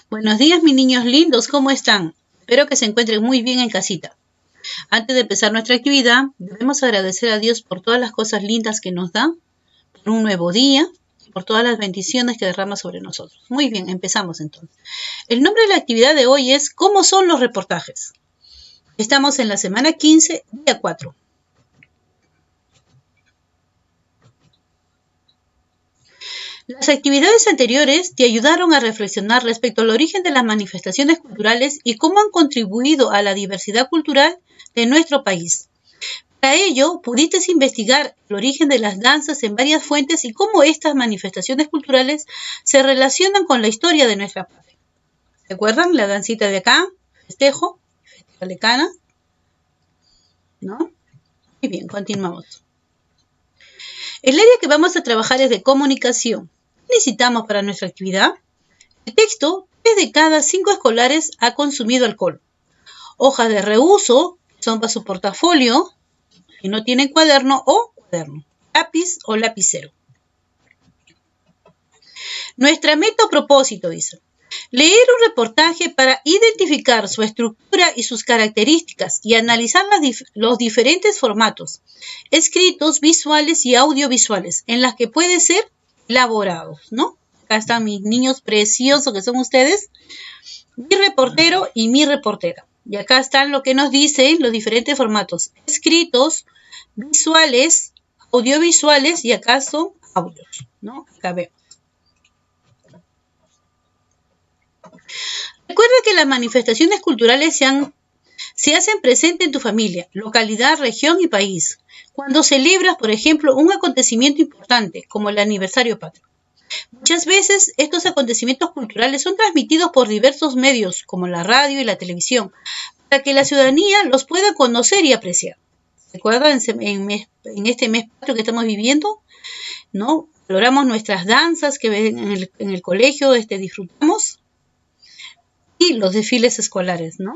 Buenos días, mis niños lindos, ¿cómo están? Espero que se encuentren muy bien en casita. Antes de empezar nuestra actividad, debemos agradecer a Dios por todas las cosas lindas que nos da, por un nuevo día y por todas las bendiciones que derrama sobre nosotros. Muy bien, empezamos entonces. El nombre de la actividad de hoy es ¿Cómo son los reportajes? Estamos en la semana 15, día 4. Las actividades anteriores te ayudaron a reflexionar respecto al origen de las manifestaciones culturales y cómo han contribuido a la diversidad cultural de nuestro país. Para ello, pudiste investigar el origen de las danzas en varias fuentes y cómo estas manifestaciones culturales se relacionan con la historia de nuestra patria. ¿Se acuerdan? La dancita de acá, festejo, festival de Cana, ¿no? Muy bien, continuamos. El área que vamos a trabajar es de comunicación. ¿Qué necesitamos para nuestra actividad? El texto, 3 de cada 5 escolares ha consumido alcohol. Hojas de reuso, son para su portafolio, si no tienen cuaderno o cuaderno, lápiz o lapicero. Nuestra meta o propósito, dice, leer un reportaje para identificar su estructura y sus características y analizar los diferentes formatos, escritos, visuales y audiovisuales, en las que puede ser elaborados, ¿no? Acá están mis niños preciosos que son ustedes, mi reportero y mi reportera. Y acá están lo que nos dicen los diferentes formatos, escritos, visuales, audiovisuales y acá son audios, ¿no? Acá vemos. Recuerda que las manifestaciones culturales se hacen presentes en tu familia, localidad, región y país. Cuando celebras, por ejemplo, un acontecimiento importante, como el aniversario patrio. Muchas veces estos acontecimientos culturales son transmitidos por diversos medios, como la radio y la televisión, para que la ciudadanía los pueda conocer y apreciar. ¿Recuerdan en este mes patrio que estamos viviendo? ¿No? Valoramos nuestras danzas que en el colegio disfrutamos y los desfiles escolares, ¿no?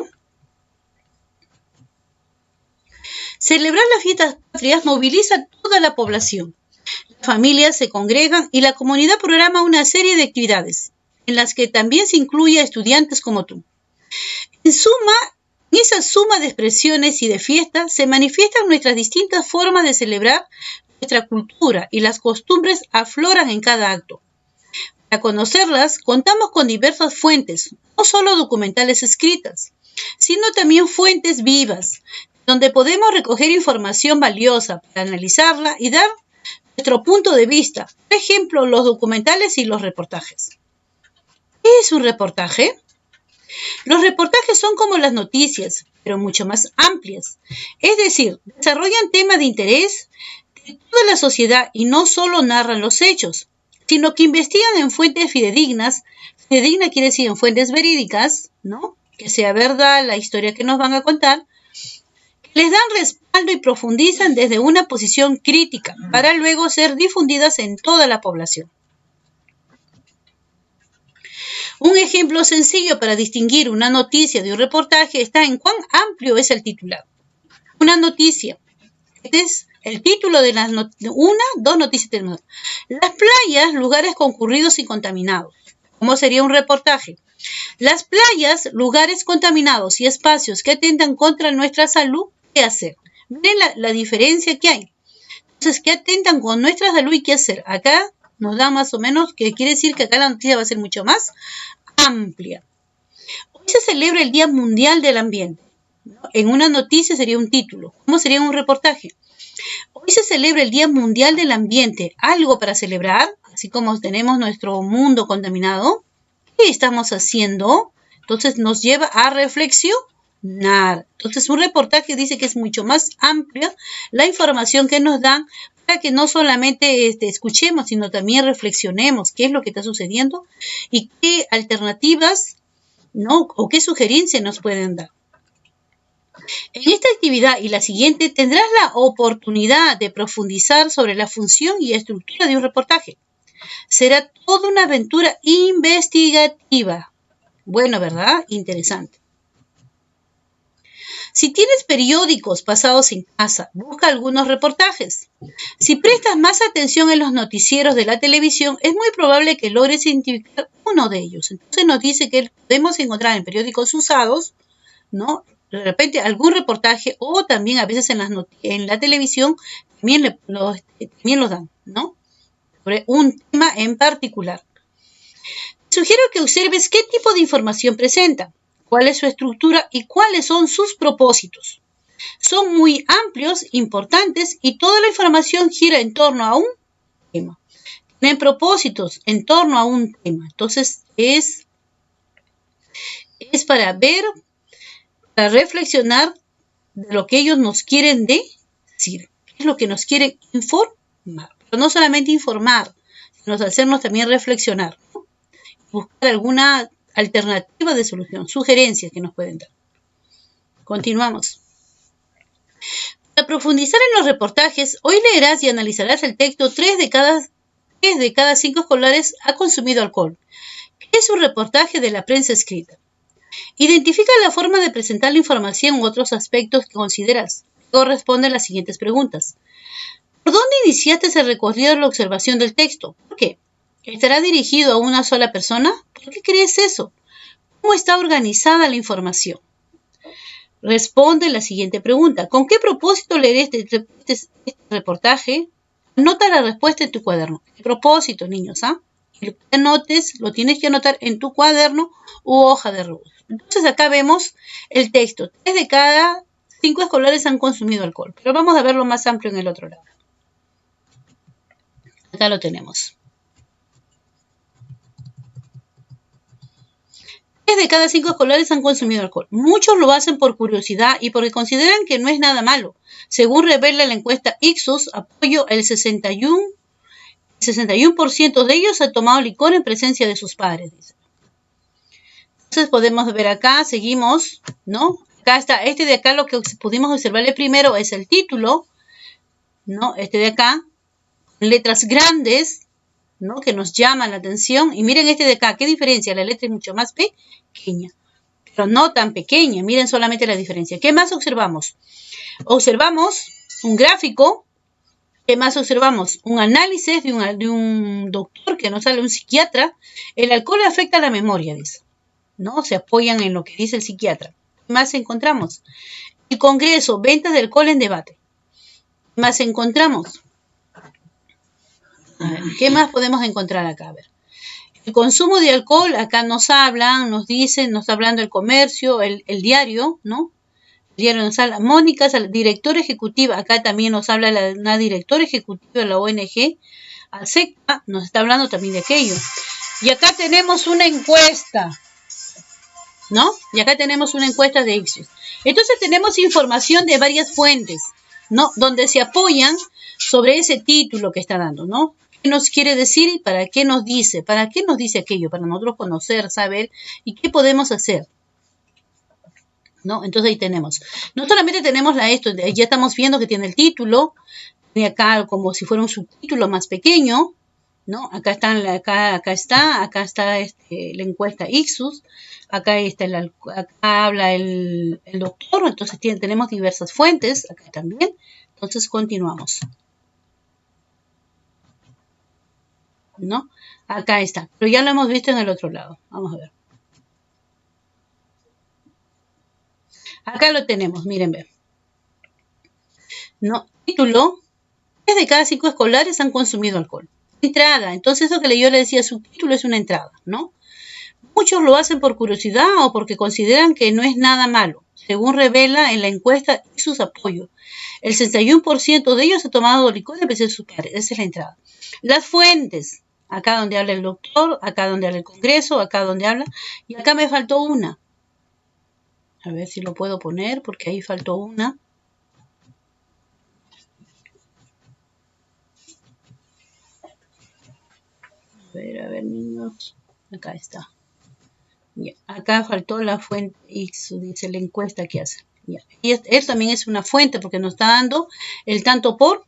Celebrar las fiestas patrias moviliza a toda la población. Las familias se congregan y la comunidad programa una serie de actividades, en las que también se incluye a estudiantes como tú. En esa suma de expresiones y de fiestas se manifiestan nuestras distintas formas de celebrar nuestra cultura y las costumbres afloran en cada acto. Para conocerlas, contamos con diversas fuentes, no solo documentales escritas, sino también fuentes vivas, donde podemos recoger información valiosa para analizarla y dar nuestro punto de vista. Por ejemplo, los documentales y los reportajes. ¿Qué es un reportaje? Los reportajes son como las noticias, pero mucho más amplias. Es decir, desarrollan temas de interés de toda la sociedad y no solo narran los hechos, sino que investigan en fuentes fidedignas. Fidedigna quiere decir en fuentes verídicas, ¿no? Que sea verdad la historia que nos van a contar. Les dan respaldo y profundizan desde una posición crítica para luego ser difundidas en toda la población. Un ejemplo sencillo para distinguir una noticia de un reportaje está en cuán amplio es el titular. Una noticia. Este es el título de dos noticias terminadas. Las playas, lugares concurridos y contaminados. ¿Cómo sería un reportaje? Las playas, lugares contaminados y espacios que atentan contra nuestra salud, ¿qué hacer? Miren la diferencia que hay. Entonces, ¿qué atentan con nuestra salud y qué hacer? Acá nos da más o menos, que quiere decir que acá la noticia va a ser mucho más amplia. Hoy se celebra el Día Mundial del Ambiente. En una noticia sería un título. ¿Cómo sería un reportaje? Hoy se celebra el Día Mundial del Ambiente. ¿Algo para celebrar? Así como tenemos nuestro mundo contaminado. ¿Qué estamos haciendo? Entonces nos lleva a reflexionar. Entonces un reportaje dice que es mucho más amplia la información que nos dan para que no solamente escuchemos, sino también reflexionemos qué es lo que está sucediendo y qué alternativas, ¿no? O qué sugerencias nos pueden dar. En esta actividad y la siguiente tendrás la oportunidad de profundizar sobre la función y estructura de un reportaje. Será toda una aventura investigativa. Bueno, ¿verdad? Interesante. Si tienes periódicos pasados en casa, busca algunos reportajes. Si prestas más atención en los noticieros de la televisión, es muy probable que logres identificar uno de ellos. Entonces nos dice que podemos encontrar en periódicos usados, ¿no? De repente algún reportaje o también a veces en la televisión también lo dan, ¿no? Sobre un tema en particular. Sugiero que observes qué tipo de información presenta, cuál es su estructura y cuáles son sus propósitos. Son muy amplios, importantes y toda la información gira en torno a un tema. Tienen propósitos en torno a un tema. Entonces es para ver, para reflexionar de lo que ellos nos quieren decir, qué es lo que nos quieren informar. Pero no solamente informar, sino hacernos también reflexionar, ¿no? Buscar alguna alternativa de solución, sugerencias que nos pueden dar. Continuamos. Para profundizar en los reportajes, hoy leerás y analizarás el texto 3 de cada 5 escolares ha consumido alcohol. ¿Qué es un reportaje de la prensa escrita? Identifica la forma de presentar la información u otros aspectos que consideras. Corresponden las siguientes preguntas. ¿Por dónde iniciaste el recorrido de la observación del texto? ¿Por qué? ¿Estará dirigido a una sola persona? ¿Por qué crees eso? ¿Cómo está organizada la información? Responde la siguiente pregunta. ¿Con qué propósito leer este reportaje? Anota la respuesta en tu cuaderno. ¿Qué propósito, niños? Y lo que anotes, lo tienes que anotar en tu cuaderno u hoja de ruta. Entonces acá vemos el texto. 3 de cada 5 escolares han consumido alcohol. Pero vamos a verlo más amplio en el otro lado. Acá lo tenemos. 3 de cada 5 escolares han consumido alcohol. Muchos lo hacen por curiosidad y porque consideran que no es nada malo. Según revela la encuesta Ipsos, apoyo el 61% de ellos ha tomado licor en presencia de sus padres. Dice. Entonces podemos ver acá, seguimos, ¿no? Acá está, este de acá lo que pudimos observarle primero es el título, ¿no? Este de acá, letras grandes, ¿no? Que nos llaman la atención. Y miren este de acá, ¿qué diferencia? La letra es mucho más pequeña, pero no tan pequeña. Miren solamente la diferencia. ¿Qué más observamos? Observamos un gráfico. ¿Qué más observamos? Un análisis de un doctor que nos sale, un psiquiatra. El alcohol afecta a la memoria, dice, ¿no? Se apoyan en lo que dice el psiquiatra. ¿Qué más encontramos? El Congreso, ventas de alcohol en debate. ¿Qué más encontramos? A ver, ¿qué más podemos encontrar acá? A ver. El consumo de alcohol, acá nos hablan, nos dicen, nos está hablando el comercio, el diario, ¿no? El diario nos habla. Mónica, directora ejecutiva, acá también nos habla una directora ejecutiva de la ONG. ASECA nos está hablando también de aquello. Y acá tenemos una encuesta, ¿no? Y acá tenemos una encuesta de Ipsos. Entonces tenemos información de varias fuentes, ¿no? Donde se apoyan sobre ese título que está dando, ¿no? ¿Qué nos quiere decir y para qué nos dice? ¿Para qué nos dice aquello? Para nosotros conocer, saber y qué podemos hacer, ¿no? Entonces ahí tenemos. No solamente tenemos esto, ya estamos viendo que tiene el título, tiene acá como si fuera un subtítulo más pequeño, ¿no? Acá está la encuesta Ipsos, acá habla el doctor, entonces tenemos diversas fuentes, acá también. Entonces continuamos, ¿no? Acá está, pero ya lo hemos visto en el otro lado. Vamos a ver. Acá lo tenemos, miren, ver. ¿No? Título, 3 de cada 5 escolares han consumido alcohol. Entrada, entonces eso que yo le decía, subtítulo es una entrada, ¿no? Muchos lo hacen por curiosidad o porque consideran que no es nada malo, según revela en la encuesta y sus apoyos. El 61% de ellos ha tomado licor en vez de sus padres. Esa es la entrada. Las fuentes, acá donde habla el doctor, acá donde habla el Congreso, acá donde habla, y acá me faltó una. A ver si lo puedo poner, porque ahí faltó una. A ver, niños. Acá está. Ya. Acá faltó la fuente Ipsos, dice la encuesta que hace. Ya. Y esto también es una fuente porque nos está dando el tanto por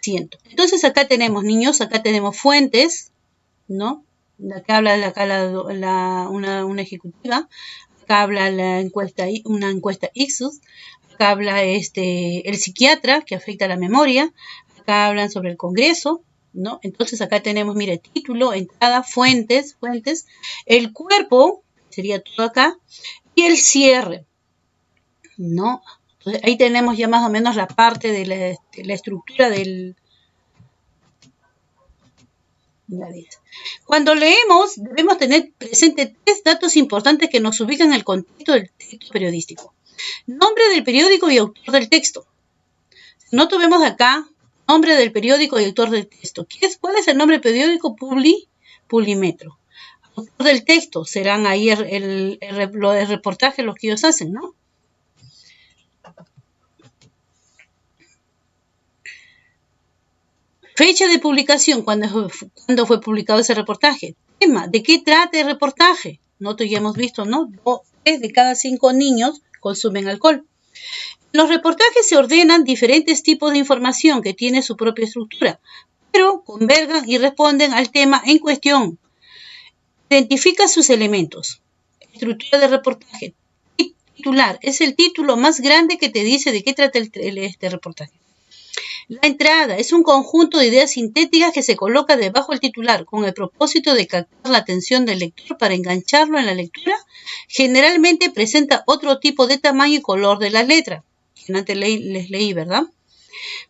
ciento. Entonces acá tenemos, niños, acá tenemos fuentes, ¿no? Acá habla una ejecutiva, acá habla una encuesta Ipsos, acá habla el psiquiatra que afecta a la memoria, acá hablan sobre el Congreso, ¿no? Entonces acá tenemos, mire, título, entrada, fuentes, el cuerpo, sería todo acá, y el cierre, ¿no? Entonces ahí tenemos ya más o menos la parte de la estructura del... Cuando leemos, debemos tener presente 3 datos importantes que nos ubican en el contexto del texto periodístico. Nombre del periódico y autor del texto. No tuvimos acá nombre del periódico y autor del texto. ¿Cuál es el nombre del periódico? Publimetro. Autor del texto serán ahí el reportaje, los que ellos hacen, ¿no? Fecha de publicación, ¿cuándo fue publicado ese reportaje? Tema, ¿de qué trata el reportaje? Nosotros ya hemos visto, ¿no? 3 de cada 5 niños consumen alcohol. En los reportajes se ordenan diferentes tipos de información que tienen su propia estructura, pero convergen y responden al tema en cuestión. Identifica sus elementos. Estructura de reportaje. Titular. Es el título más grande que te dice de qué trata este reportaje. La entrada es un conjunto de ideas sintéticas que se coloca debajo del titular con el propósito de captar la atención del lector para engancharlo en la lectura. Generalmente presenta otro tipo de tamaño y color de la letra. Antes les leí, ¿verdad?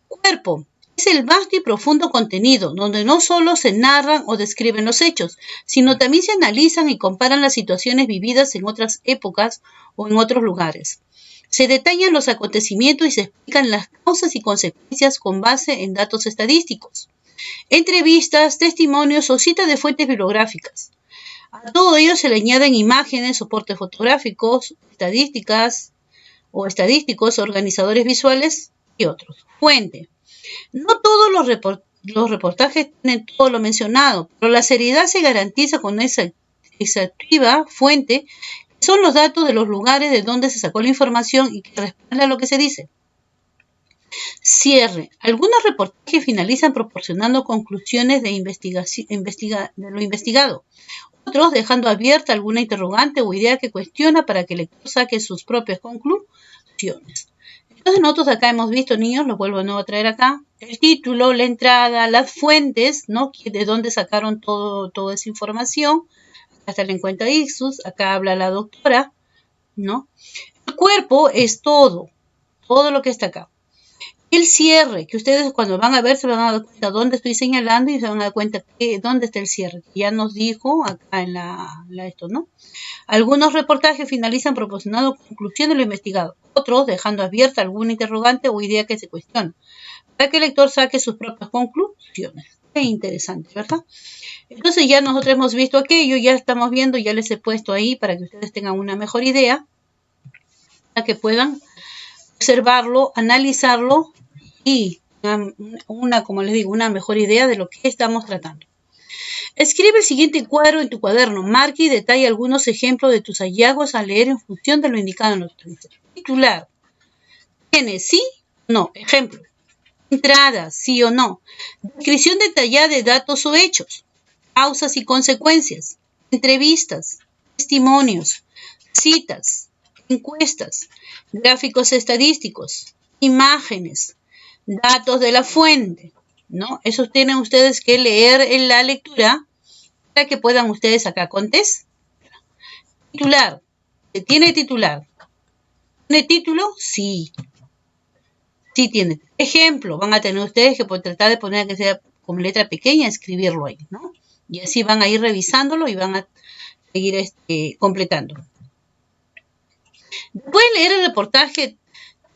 Cuerpo. Es el vasto y profundo contenido, donde no solo se narran o describen los hechos, sino también se analizan y comparan las situaciones vividas en otras épocas o en otros lugares. Se detallan los acontecimientos y se explican las causas y consecuencias con base en datos estadísticos, entrevistas, testimonios o citas de fuentes bibliográficas. A todo ello se le añaden imágenes, soportes fotográficos, estadísticos, organizadores visuales y otros. Fuente. No todos los reportajes tienen todo lo mencionado, pero la seriedad se garantiza con esa exhaustiva fuente. Son los datos de los lugares de donde se sacó la información y que respalda lo que se dice. Cierre. Algunos reportajes finalizan proporcionando conclusiones de lo investigado. Otros dejando abierta alguna interrogante o idea que cuestiona para que el lector saque sus propias conclusiones. Entonces nosotros acá hemos visto, niños, los vuelvo de nuevo a traer acá, el título, la entrada, las fuentes, ¿no? De dónde sacaron toda esa información. Hasta le encuentra Ixus, acá habla la doctora, ¿no? El cuerpo es todo lo que está acá. El cierre, que ustedes cuando van a ver se van a dar cuenta dónde estoy señalando y se van a dar cuenta dónde está el cierre, que ya nos dijo acá en esto, ¿no? Algunos reportajes finalizan proporcionando conclusión de lo investigado, otros dejando abierta alguna interrogante o idea que se cuestiona, para que el lector saque sus propias conclusiones. Qué interesante, ¿verdad? Entonces ya nosotros hemos visto aquello, ya estamos viendo, ya les he puesto ahí para que ustedes tengan una mejor idea, para que puedan observarlo, analizarlo y como les digo, una mejor idea de lo que estamos tratando. Escribe el siguiente cuadro en tu cuaderno, marca y detalla algunos ejemplos de tus hallazgos a leer en función de lo indicado en los textos. Titular. ¿Tiene sí o no? Ejemplo. Entrada, sí o no. Descripción detallada de datos o hechos. Causas y consecuencias. Entrevistas. Testimonios. Citas. Encuestas. Gráficos estadísticos. Imágenes. Datos de la fuente. ¿No? Eso tienen ustedes que leer en la lectura para que puedan ustedes acá contestar. Titular. ¿Tiene titular? ¿Tiene título? Sí. Sí tiene. Ejemplo, van a tener ustedes que tratar de poner que sea con letra pequeña, escribirlo ahí, ¿no? Y así van a ir revisándolo y van a seguir completando. Después de leer el reportaje,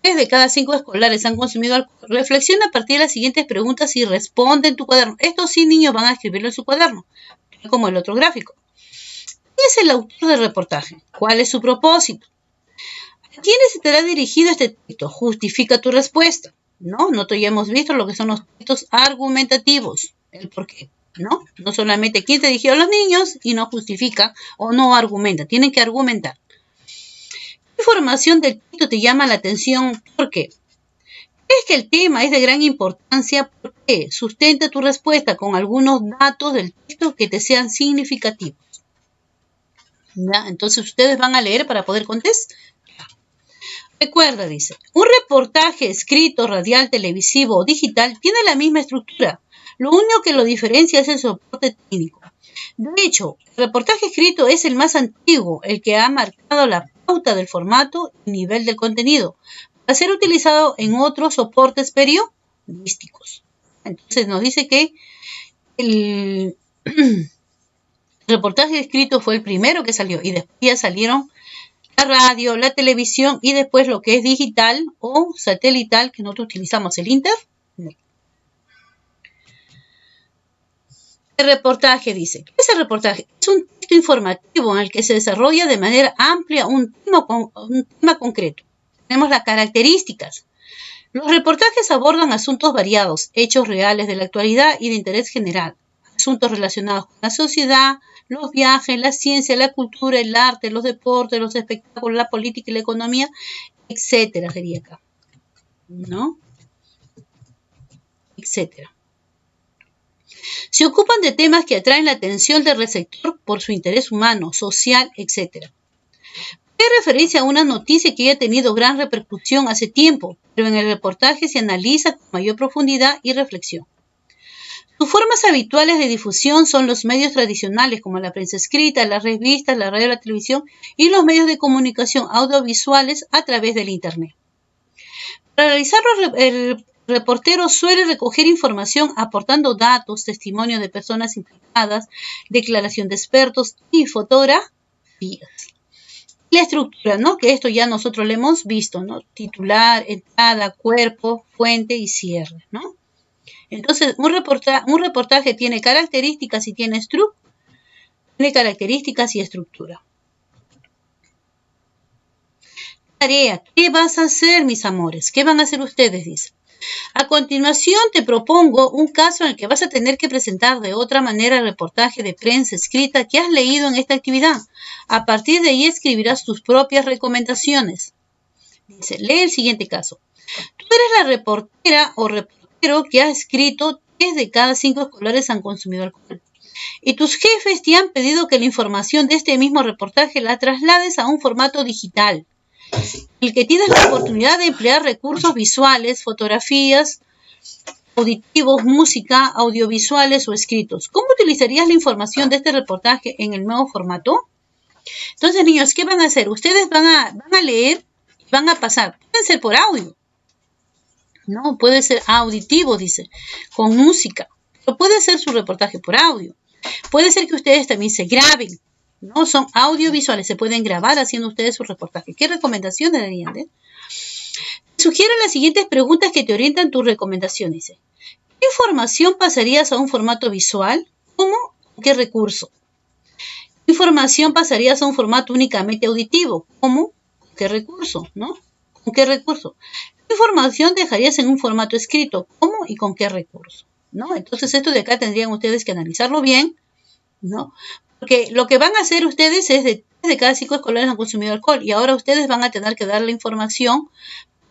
3 de cada 5 escolares han consumido alcohol. Reflexiona a partir de las siguientes preguntas y responde en tu cuaderno. Estos sí, niños, van a escribirlo en su cuaderno, como el otro gráfico. ¿Quién es el autor del reportaje? ¿Cuál es su propósito? ¿A quiénes se te ha dirigido este texto? Justifica tu respuesta, ¿no? Nosotros ya hemos visto lo que son los textos argumentativos, el por qué, ¿no? No solamente quién te dirigió a los niños y no justifica o no argumenta, tienen que argumentar. ¿Qué información del texto te llama la atención? ¿Por qué? ¿Crees que el tema es de gran importancia? ¿Por qué? Sustenta tu respuesta con algunos datos del texto que te sean significativos. ¿Ya? Entonces ustedes van a leer para poder contestar. Recuerda, dice, un reportaje escrito, radial, televisivo o digital tiene la misma estructura, Lo único que lo diferencia es el soporte técnico. De hecho, el reportaje escrito es el más antiguo, el que ha marcado la pauta del formato y nivel del contenido, para ser utilizado en otros soportes periodísticos. Entonces nos dice que el reportaje escrito fue el primero que salió y después ya salieron la radio, la televisión y después lo que es digital o satelital, que nosotros utilizamos el internet. El reportaje dice, ¿qué es el reportaje? Es un texto informativo en el que se desarrolla de manera amplia un tema concreto. Tenemos las características. Los reportajes abordan asuntos variados, hechos reales de la actualidad y de interés general, asuntos relacionados con la sociedad, los viajes, la ciencia, la cultura, el arte, los deportes, los espectáculos, la política y la economía, etcétera, sería acá, ¿no? Etcétera. Se ocupan de temas que atraen la atención del receptor por su interés humano, social, etc. Hay referencia a una noticia que haya tenido gran repercusión hace tiempo, pero en el reportaje se analiza con mayor profundidad y reflexión. Sus formas habituales de difusión son los medios tradicionales como la prensa escrita, las revistas, la radio, la televisión y los medios de comunicación audiovisuales a través del Internet. Para realizarlo, el reportero suele recoger información aportando datos, testimonios de personas implicadas, declaración de expertos y fotografías. La estructura, ¿no? Que esto ya nosotros lo hemos visto, ¿no? Titular, entrada, cuerpo, fuente y cierre, ¿no? Entonces, un reportaje tiene características y tiene características y estructura. Tarea, ¿qué vas a hacer, mis amores? ¿Qué van a hacer ustedes? Dice. A continuación te propongo un caso en el que vas a tener que presentar de otra manera el reportaje de prensa escrita que has leído en esta actividad. A partir de ahí escribirás tus propias recomendaciones. Dice, lee el siguiente caso. Tú eres la reportera o reportero que ha escrito 3 de cada 5 escolares han consumido alcohol. Y tus jefes te han pedido que la información de este mismo reportaje la traslades a un formato digital, en el que tienes la oportunidad de emplear recursos visuales, fotografías, auditivos, música, audiovisuales o escritos. ¿Cómo utilizarías la información de este reportaje en el nuevo formato? Entonces, niños, ¿qué van a hacer? Ustedes van a leer y van a pasar. Puede ser por audio. No, puede ser auditivo, dice, con música. Pero puede ser su reportaje por audio. Puede ser que ustedes también se graben. No, son audiovisuales, se pueden grabar haciendo ustedes su reportaje. ¿Qué recomendaciones darían? Sugieren las siguientes preguntas que te orientan tus recomendaciones. ¿Qué información pasarías a un formato visual? ¿Cómo? ¿Qué recurso? ¿Qué información pasarías a un formato únicamente auditivo? ¿Cómo? ¿Qué recurso? ¿No? ¿Con qué recurso? ¿Qué información dejarías en un formato escrito? ¿Cómo y con qué recurso? ¿No? Entonces esto de acá tendrían ustedes que analizarlo bien, ¿no? Porque lo que van a hacer ustedes es de cada 5 escolares han consumido alcohol y ahora ustedes van a tener que dar la información,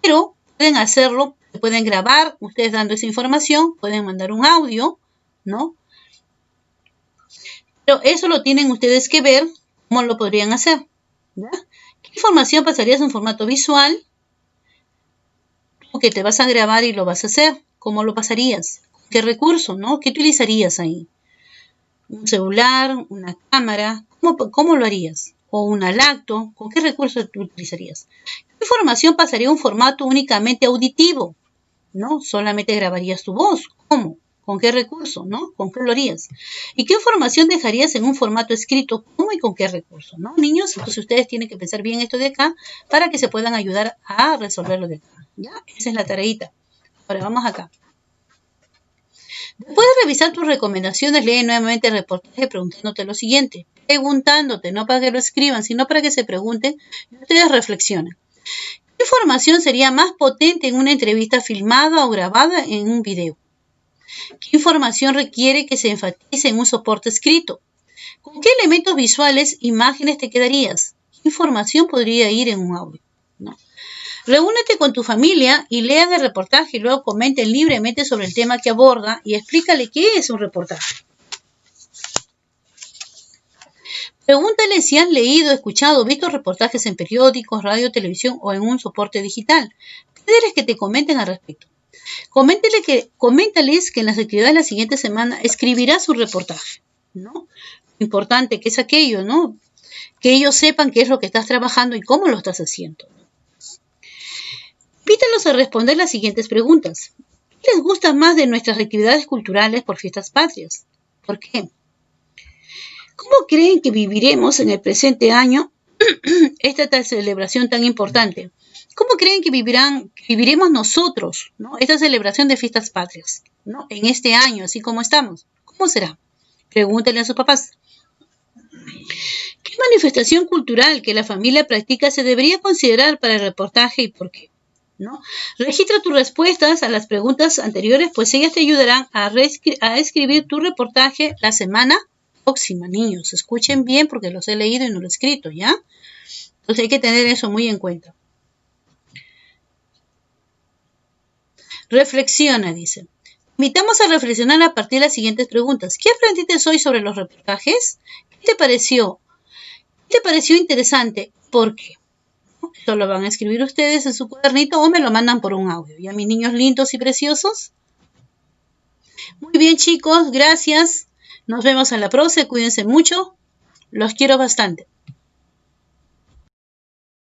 pero pueden hacerlo, pueden grabar ustedes dando esa información, pueden mandar un audio, ¿no? Pero eso lo tienen ustedes que ver cómo lo podrían hacer, ¿ya? ¿Qué información pasarías en formato visual? Que te vas a grabar y lo vas a hacer, ¿cómo lo pasarías? ¿Qué recurso, no? ¿Qué utilizarías ahí? ¿Un celular? ¿Una cámara? ¿Cómo lo harías? ¿O una lacto? ¿Con qué recurso tú utilizarías? ¿Qué información pasaría a un formato únicamente auditivo? ¿No? Solamente grabarías tu voz. ¿Cómo? ¿Con qué recurso? ¿No? ¿Con qué lo harías? ¿Y qué información dejarías en un formato escrito? ¿Cómo y con qué recurso? ¿No, niños? Entonces ustedes tienen que pensar bien esto de acá para que se puedan ayudar a resolverlo de acá. ¿Ya? Esa es la tareita. Ahora vamos acá. Después de revisar tus recomendaciones, lee nuevamente el reportaje preguntándote lo siguiente. Preguntándote, no para que lo escriban, sino para que se pregunten y ustedes reflexionen. ¿Qué información sería más potente en una entrevista filmada o grabada en un video? ¿Qué información requiere que se enfatice en un soporte escrito? ¿Con qué elementos visuales, imágenes te quedarías? ¿Qué información podría ir en un audio? ¿No? Reúnete con tu familia y lean el reportaje y luego comenten libremente sobre el tema que aborda y explícale qué es un reportaje. Pregúntale si han leído, escuchado o visto reportajes en periódicos, radio, televisión o en un soporte digital. Pídeles que te comenten al respecto. Coméntales que en las actividades de la siguiente semana escribirá su reportaje, ¿no? Importante que es aquello, ¿no? Que ellos sepan qué es lo que estás trabajando y cómo lo estás haciendo. Invítalos a responder las siguientes preguntas. ¿Qué les gusta más de nuestras actividades culturales por fiestas patrias? ¿Por qué? ¿Cómo creen que viviremos en el presente año esta celebración tan importante? ¿Cómo creen que viviremos nosotros, ¿no? Esta celebración de fiestas patrias, ¿no? En este año, así como estamos? ¿Cómo será? Pregúntenle a sus papás. ¿Qué manifestación cultural que la familia practica se debería considerar para el reportaje y por qué? ¿No? Registra tus respuestas a las preguntas anteriores, pues ellas te ayudarán a escribir tu reportaje la semana próxima, niños. Escuchen bien porque los he leído y no lo he escrito, ¿ya? Entonces hay que tener eso muy en cuenta. Reflexiona, dice. Invitamos a reflexionar a partir de las siguientes preguntas. ¿Qué aprendiste hoy sobre los reportajes? ¿Qué te pareció? ¿Qué te pareció interesante? ¿Por qué? Esto lo van a escribir ustedes en su cuadernito o me lo mandan por un audio. ¿Ya, mis niños lindos y preciosos? Muy bien, chicos, gracias. Nos vemos en la próxima. Cuídense mucho. Los quiero bastante.